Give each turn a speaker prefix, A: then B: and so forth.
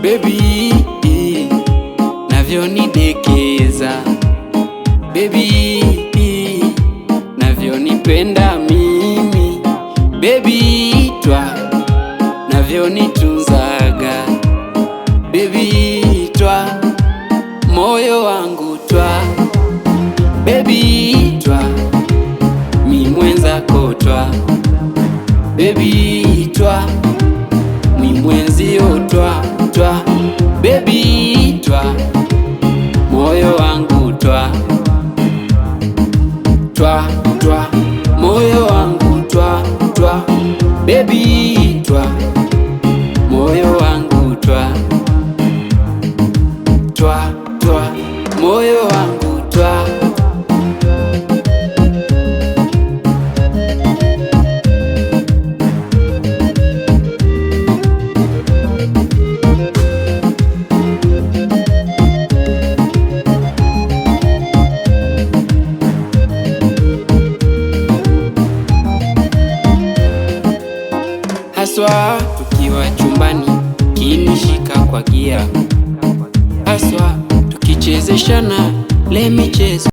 A: baby, navyonidekeza baby, navyonipenda mimi baby, twa navyonitunzaga baby, twa moyo wangu twa baby, twa mi mwenzako twa baby, twa mi mwenzio twa twa baby, twa moyo wangu twa twa twa moyo wangu twa twa baby, twa moyo wangu twa twa twa moyo wangu twa. Haswa tukiwa chumbani kinishika kwa gia, haswa tukichezeshana le michezo